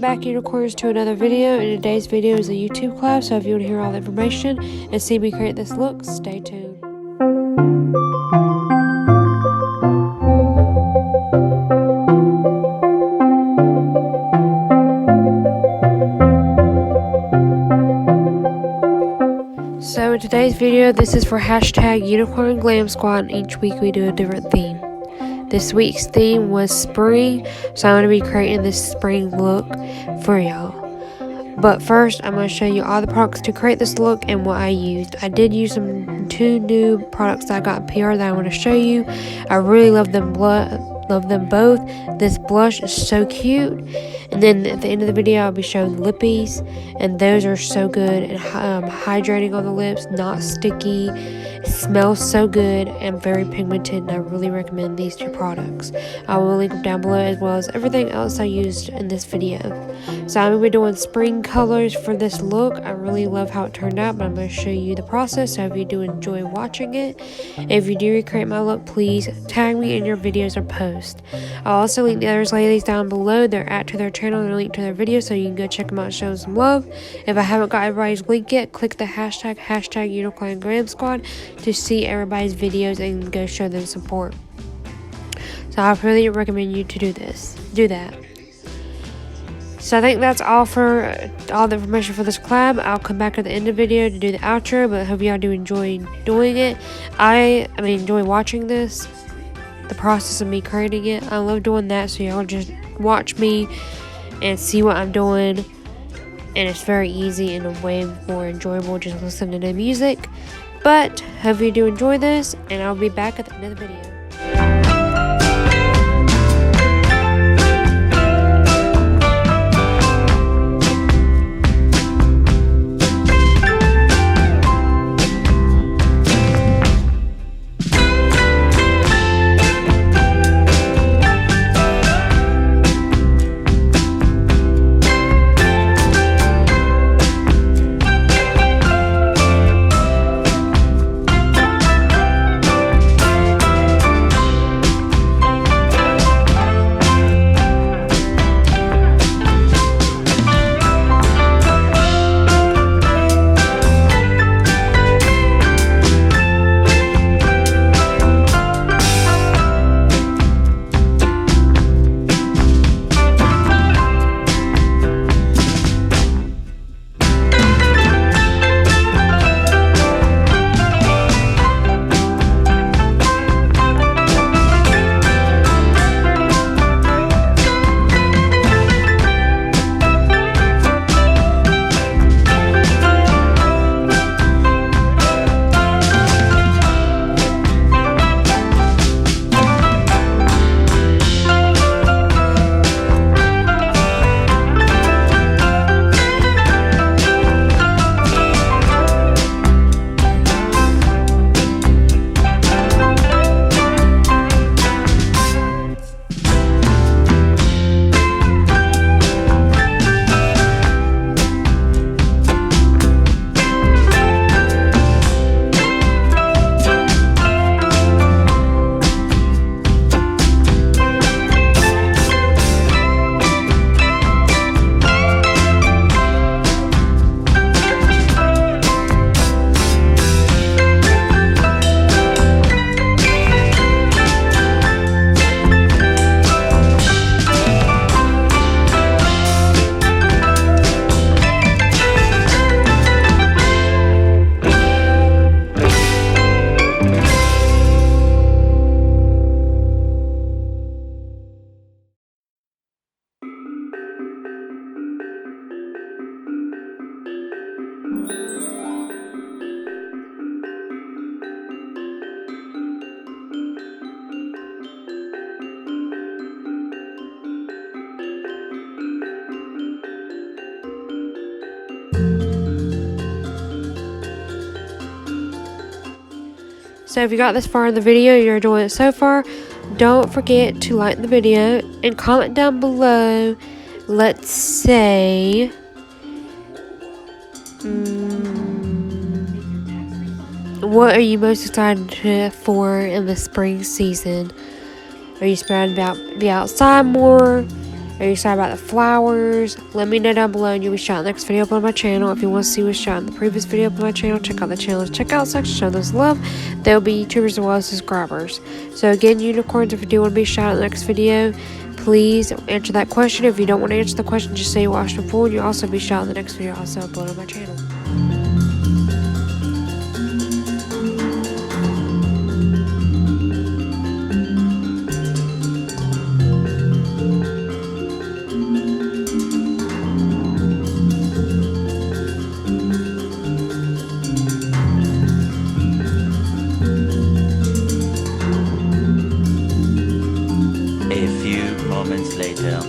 back, unicorns, to another video. And today's video is a YouTube collab, so if you want to hear all the information and see me create this look, stay tuned. So in today's video, this is for hashtag unicornglamsquad, and each week we do a different theme. This week's theme was spring, so I'm going to be creating this spring look for y'all. But first, I'm going to show you all the products to create this look and what I used. I did use two new products that I got in PR that I want to show you. I really love them both. This blush is so cute. And then at the end of the video, I'll be showing lippies, and those are so good and hydrating on the lips, not sticky. It smells so good and very pigmented, and I really recommend these two products. I will link them down below, as well as everything else I used in this video. So I'm going to be doing spring colors for this look. I really love how it turned out, but I'm going to show you the process, so if you do enjoy watching it. If you do recreate my look, please tag me in your videos or post. I'll also link the other ladies down below. They're to their channel and a link to their videos, so you can go check them out and show them some love. If I haven't got everybody's link yet, click the hashtag unicornglamsquad to see everybody's videos and go show them support. So I really recommend you to do that. So I think that's all for all the information for this collab. I'll come back at the end of the video to do the outro, but I hope y'all do enjoy doing it. I enjoy watching this, the process of me creating it. I love doing that, so y'all just watch me and see what I'm doing, and it's very easy and way more enjoyable just listening to music. But hope you do enjoy this, and I'll be back at the end of the video. So if you got this far in the video, you're enjoying it so far, don't forget to like the video and comment down below, let's say, what are you most excited for in the spring season? Are you excited about be outside more? Are you excited about the flowers? Let me know down below, and you'll be shot in the next video up on my channel. If you want to see what's shot in the previous video up on my channel, check out the channel's checkout section, show those love. There will be YouTubers as well as subscribers. So again, unicorns, if you do want to be shot in the next video, please answer that question. If you don't want to answer the question, just say you watched it full, and you'll also be shot in the next video also uploaded on my channel. A few moments later.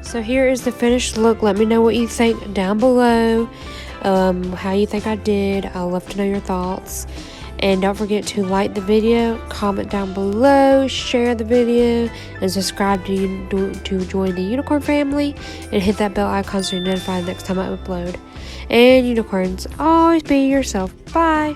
So here is the finished look. Let me know what you think down below, how you think I did. I'd love to know your thoughts. And don't forget to like the video, comment down below, share the video, and subscribe to join the unicorn family, and hit that bell icon so you're notified next time I upload. And unicorns, always be yourself. Bye!